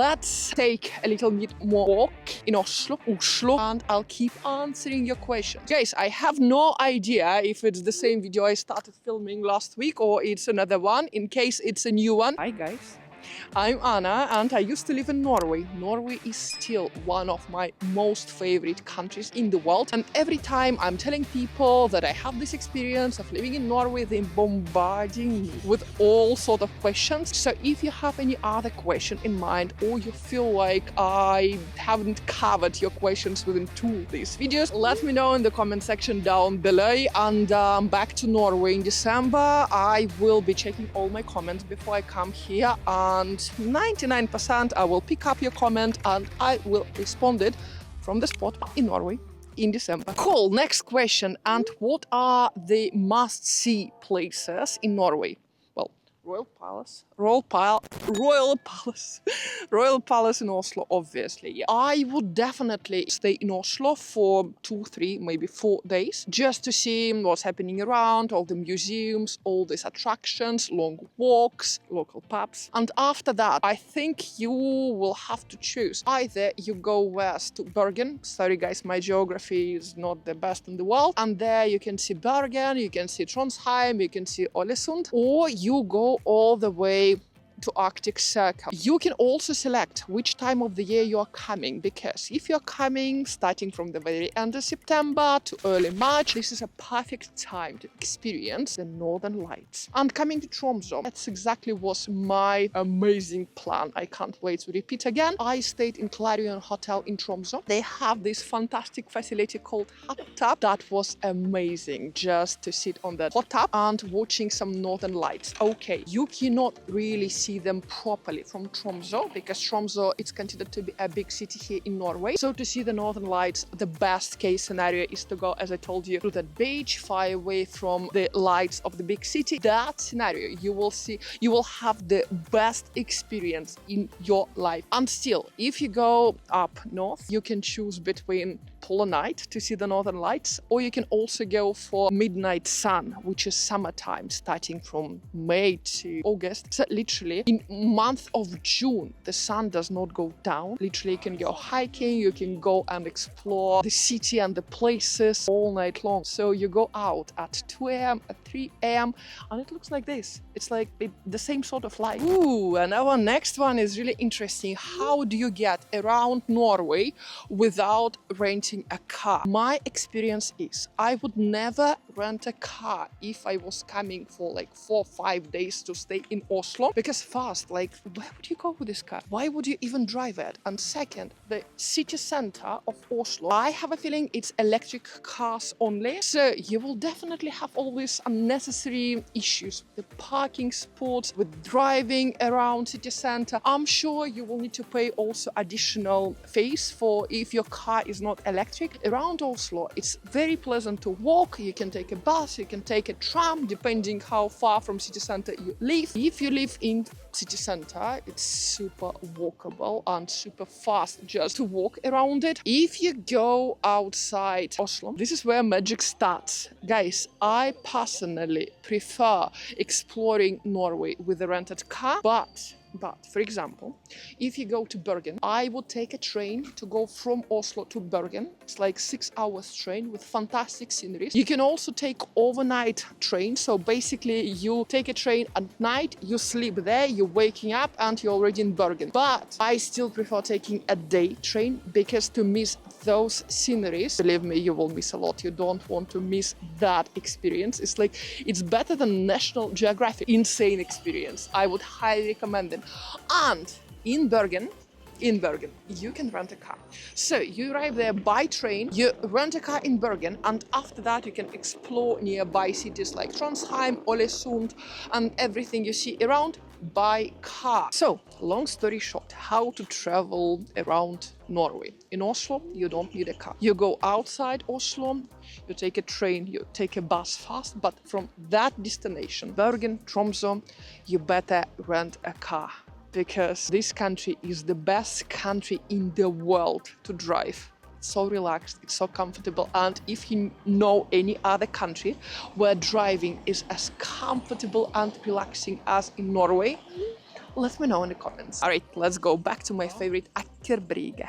Let's take a little bit more walk in Oslo, and I'll keep answering your questions. Guys, I have no idea if it's the same video I started filming last week or it's another one, in case it's a new one. Hi guys. I'm Anna and I used to live in Norway. Norway is still one of my most favorite countries in the world. And every time I'm telling people that I have this experience of living in Norway, they're bombarding me with all sort of questions. So if you have any other question in mind or you feel like I haven't covered your questions within two of these videos, let me know in the comment section down below. And back to Norway in December, I will be checking all my comments before I come here, and 99% I will pick up your comment and I will respond it from the spot in Norway in December. Cool, next question. And what are the must-see places in Norway? Well, Royal Palace in Oslo, obviously. I would definitely stay in Oslo for 2, 3, maybe 4 days, just to see what's happening around, all the museums, all these attractions, long walks, local pubs. And after that, I think you will have to choose. Either you go west to Bergen. Sorry guys, my geography is not the best in the world. And there you can see Bergen, you can see Trondheim, you can see Ålesund, or you go all the way to Arctic Circle. You can also select which time of the year you are coming, because if you're coming starting from the very end of September to early March, this is a perfect time to experience the Northern Lights. And coming to Tromsø, that's exactly was my amazing plan. I can't wait to repeat again. I stayed in Clarion Hotel in Tromsø. They have this fantastic facility called hot tub. That was amazing, just to sit on that hot tub and watching some Northern Lights. Okay, you cannot really see them properly from Tromsø, because Tromsø is considered to be a big city here in Norway. So to see the Northern Lights, the best case scenario is to go, as I told you, to that beach far away from the lights of the big city. That scenario, you will have the best experience in your life. And still, if you go up north, you can choose between polar night to see the Northern Lights, or you can also go for midnight sun, which is summertime, starting from May to August. So literally in month of June, the sun does not go down. Literally you can go hiking, you can go and explore the city and the places all night long. So you go out at 2 a.m, at 3 a.m, and it looks like this. It's like the same sort of light. Ooh, and our next one is really interesting. How do you get around Norway without renting a car? My experience is I would never rent a car if I was coming for like 4 or 5 days to stay in Oslo, because first, like, where would you go with this car? Why would you even drive it? And second, the city center of Oslo, I have a feeling it's electric cars only, so you will definitely have all these unnecessary issues with the parking spots, with driving around city center. I'm sure you will need to pay also additional fees for if your car is not electric. Around Oslo, it's very pleasant to walk. You can take a bus, you can take a tram, depending how far from city center you live. If you live in city center, it's super walkable and super fast just to walk around it. If you go outside Oslo, this is where magic starts. Guys, I personally prefer exploring Norway with a rented car, but for example, if you go to Bergen, I would take a train to go from Oslo to Bergen. It's like 6 hours train with fantastic sceneries. You can also take overnight train. So basically you take a train at night, you sleep there, you're waking up and you're already in Bergen. But I still prefer taking a day train, because to miss those sceneries, believe me, you will miss a lot. You don't want to miss that experience. It's like, it's better than National Geographic. Insane experience. I would highly recommend it. And in Bergen, you can rent a car. So you arrive there by train, you rent a car in Bergen, and after that you can explore nearby cities like Trondheim, Ålesund, and everything you see around by car. So, long story short, how to travel around Norway. In Oslo, you don't need a car. You go outside Oslo, you take a train, you take a bus fast, but from that destination, Bergen, Tromsø, you better rent a car, because this country is the best country in the world to drive. It's so relaxed, it's so comfortable, and if you know any other country where driving is as comfortable and relaxing as in Norway, Let me know in the comments. All right, let's go back to my favorite Akerbrygge.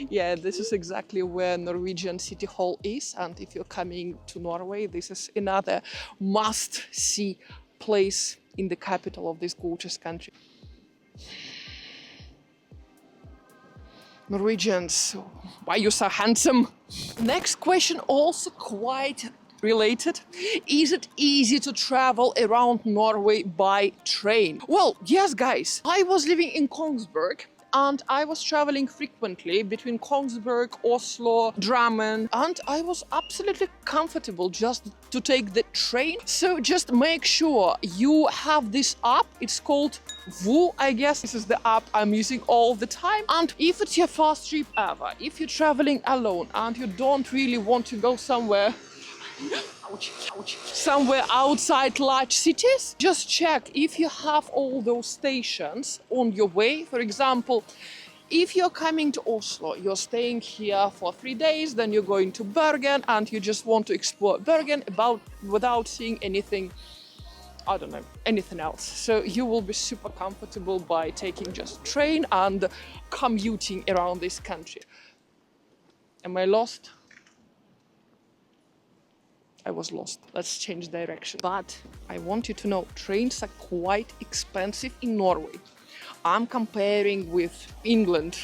Yeah, this is exactly where Norwegian City Hall is, and if you're coming to Norway, this is another must-see place in the capital of this gorgeous country. Norwegians, why you so handsome? Next question, also quite related. Is it easy to travel around Norway by train? Well, yes, guys. I was living in Kongsberg and I was traveling frequently between Kongsberg, Oslo, Drammen, and I was absolutely comfortable just to take the train. So just make sure you have this app. It's called Woo, I guess. This is the app I'm using all the time. And if it's your first trip ever, if you're traveling alone and you don't really want to go somewhere somewhere outside large cities, just check if you have all those stations on your way. For example, if you're coming to Oslo, you're staying here for 3 days, then you're going to Bergen and you just want to explore Bergen without seeing anything, I don't know, anything else. So you will be super comfortable by taking just train and commuting around this country. Am I lost? I was lost. Let's change direction. But I want you to know trains are quite expensive in Norway. I'm comparing with England,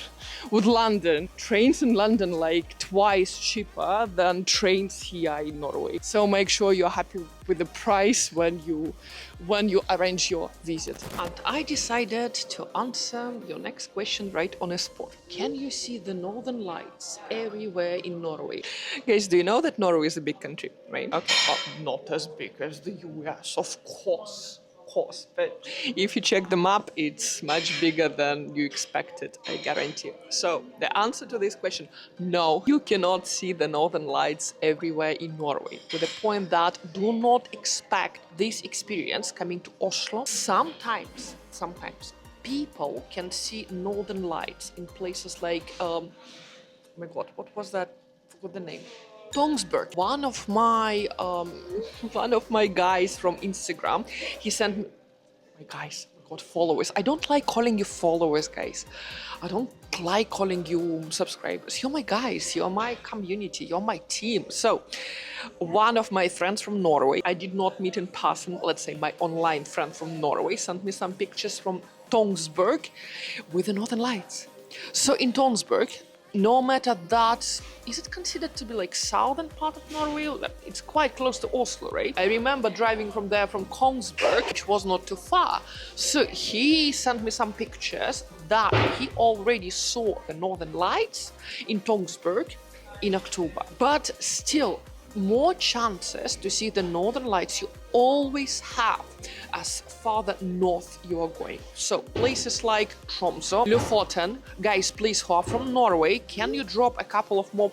with London. Trains in London like twice cheaper than trains here in Norway. So make sure you're happy with the price when you arrange your visit. And I decided to answer your next question right on the spot. Can you see the northern lights everywhere in Norway? Guys, do you know that Norway is a big country, right? Okay, not as big as the US, of course. But if you check the map, it's much bigger than you expected, I guarantee. So the answer to this question, no, you cannot see the northern lights everywhere in Norway, to the point that do not expect this experience coming to Oslo. Sometimes people can see northern lights in places like, oh my God, what was that? I forgot the name. Kongsberg. One of my guys from Instagram, he sent me, my guys, got followers. I don't like calling you followers, guys. I don't like calling you subscribers. You're my guys, you're my community, you're my team. So one of my friends from Norway, I did not meet in person, let's say my online friend from Norway, sent me some pictures from Kongsberg with the northern lights. So in Kongsberg, no matter that, is it considered to be like southern part of Norway? It's quite close to Oslo, right? I remember driving from there from Kongsberg, which was not too far. So he sent me some pictures that he already saw the northern lights in Kongsberg in October. But still, more chances to see the northern lights you always have as farther north you are going. So places like Tromsø, Lofoten. Guys, please, who are from Norway, can you drop a couple of more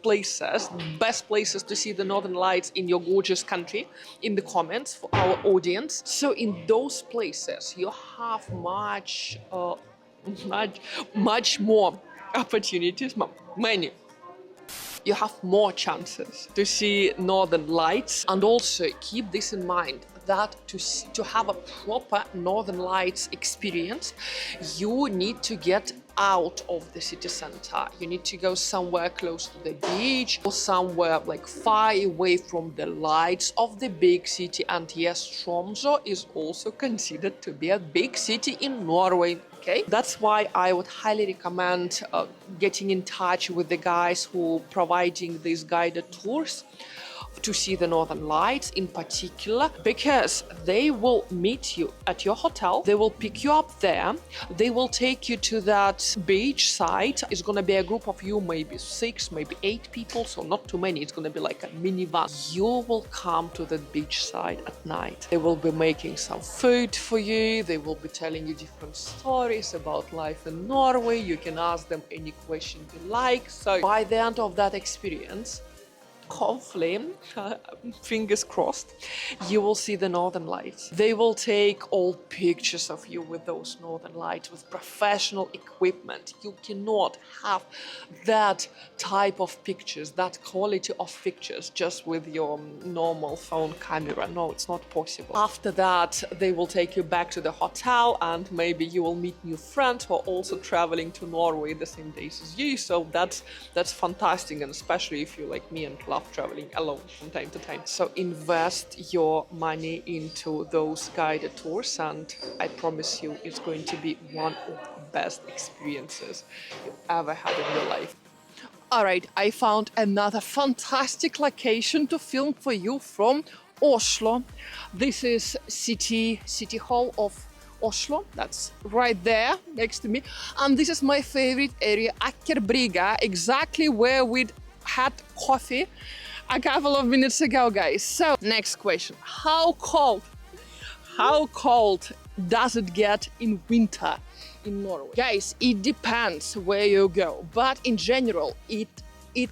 places, best places to see the northern lights in your gorgeous country in the comments for our audience? So in those places you have much more opportunities, many. You have more chances to see northern lights. And also keep this in mind, that to have a proper northern lights experience, you need to get out of the city center. You need to go somewhere close to the beach or somewhere like far away from the lights of the big city. And yes, Tromsø is also considered to be a big city in Norway. Okay, that's why I would highly recommend getting in touch with the guys who are providing these guided tours to see the northern lights in particular, because they will meet you at your hotel, they will pick you up there, they will take you to that beach site. It's gonna be a group of you, maybe 6, maybe 8 people, so not too many. It's gonna be like a minivan. You will come to the beach side at night. They will be making some food for you, they will be telling you different stories about life in Norway. You can ask them any question you like. So by the end of that experience, hopefully, fingers crossed, you will see the Northern Lights. They will take old pictures of you with those Northern Lights, with professional equipment. You cannot have that type of pictures, that quality of pictures, just with your normal phone camera. No, it's not possible. After that, they will take you back to the hotel, and maybe you will meet new friends who are also traveling to Norway the same days as you. So that's fantastic, and especially if you like me and love traveling alone from time to time. So invest your money into those guided tours, and I promise you it's going to be one of the best experiences you ever had in your life. Alright, I found another fantastic location to film for you from Oslo. This is City Hall of Oslo, that's right there next to me, and this is my favorite area, Aker Brygge, exactly where we had coffee a couple of minutes ago, guys. So next question, how cold does it get in winter in Norway? Guys, it depends where you go, but in general it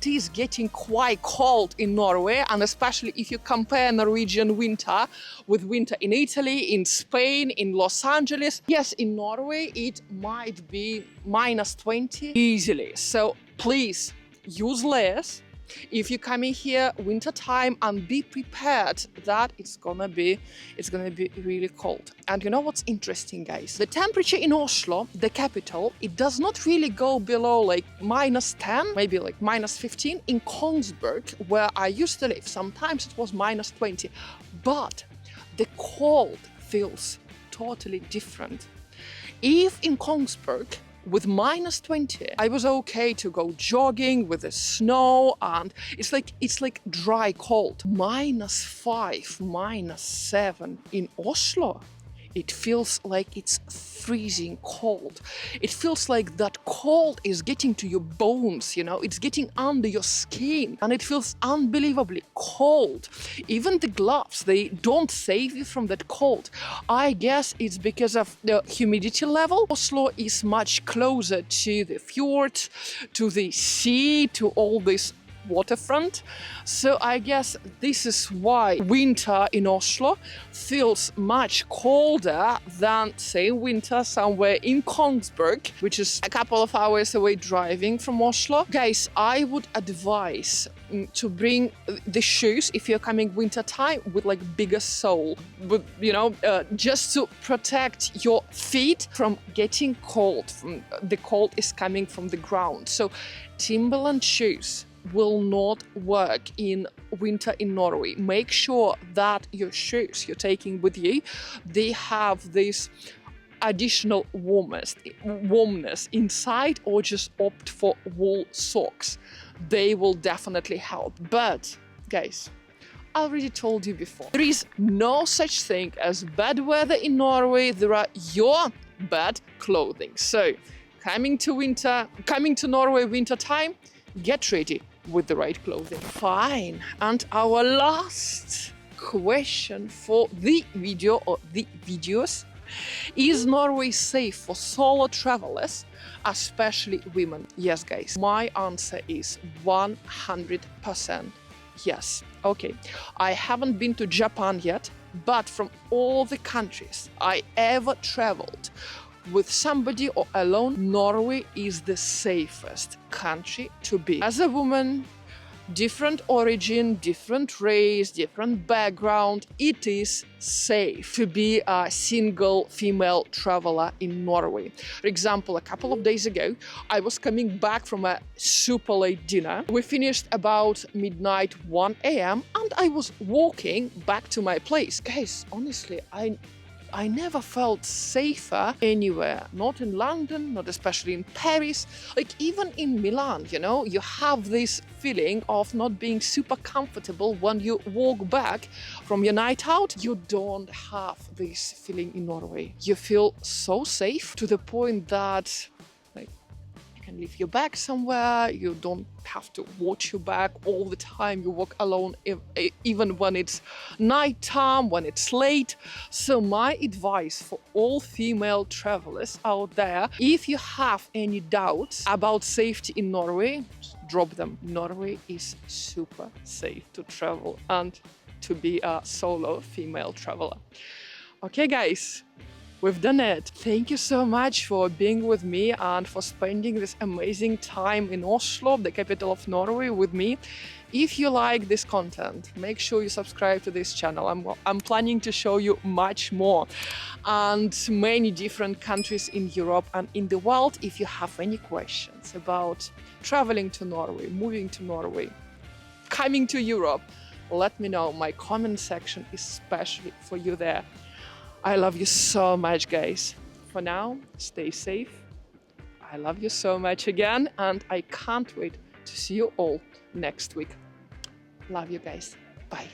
is getting quite cold in Norway, and especially if you compare Norwegian winter with winter in Italy, in Spain, in Los Angeles. Yes, in Norway it might be -20 easily. So please use layers if you're coming here winter time, and be prepared that it's gonna be really cold. And you know what's interesting, guys? The temperature in Oslo, the capital, it does not really go below like -10, maybe like -15. In Kongsberg, where I used to live, sometimes it was -20, but the cold feels totally different. If in Kongsberg with -20, I was okay to go jogging with the snow, and it's like dry cold. -5, -7 in Oslo, it feels like it's freezing cold. It feels like that cold is getting to your bones, you know, it's getting under your skin, and it feels unbelievably cold. Even the gloves, they don't save you from that cold. I guess it's because of the humidity level. Oslo is much closer to the fjords, to the sea, to all this waterfront. So I guess this is why winter in Oslo feels much colder than, say, winter somewhere in Kongsberg, which is a couple of hours away driving from Oslo. Guys, I would advise to bring the shoes if you're coming winter time with like bigger sole, with, you know, just to protect your feet from getting cold. The cold is coming from the ground. So Timberland shoes will not work in winter in Norway. Make sure that your shoes you're taking with you, they have this additional warmness inside, or just opt for wool socks. They will definitely help. But guys, I already told you before, there is no such thing as bad weather in Norway. There are your bad clothing. So coming to Norway winter time, get ready with the right clothing. Fine. And our last question for the video, or the videos, is Norway safe for solo travelers, especially women? Yes, guys. My answer is 100% yes. Okay, I haven't been to Japan yet, but from all the countries I ever traveled with somebody or alone, Norway is the safest country to be. As a woman, different origin, different race, different background, it is safe to be a single female traveler in Norway. For example, a couple of days ago, I was coming back from a super late dinner. We finished about midnight, 1 a.m., and I was walking back to my place. Guys, honestly, I never felt safer anywhere, not in London, not especially in Paris, like even in Milan, you know, you have this feeling of not being super comfortable when you walk back from your night out. You don't have this feeling in Norway. You feel so safe to the point that, like, can leave your bag somewhere. You don't have to watch your bag all the time. You walk alone even when it's nighttime, when it's late. So my advice for all female travelers out there, if you have any doubts about safety in Norway, drop them. Norway is super safe to travel and to be a solo female traveler. Okay, guys, we've done it. Thank you so much for being with me and for spending this amazing time in Oslo, the capital of Norway, with me. If you like this content, make sure you subscribe to this channel. I'm planning to show you much more and many different countries in Europe and in the world. If you have any questions about traveling to Norway, moving to Norway, coming to Europe, let me know. My comment section is especially for you there. I love you so much, guys. For now, stay safe. I love you so much again, and I can't wait to see you all next week. Love you guys. Bye.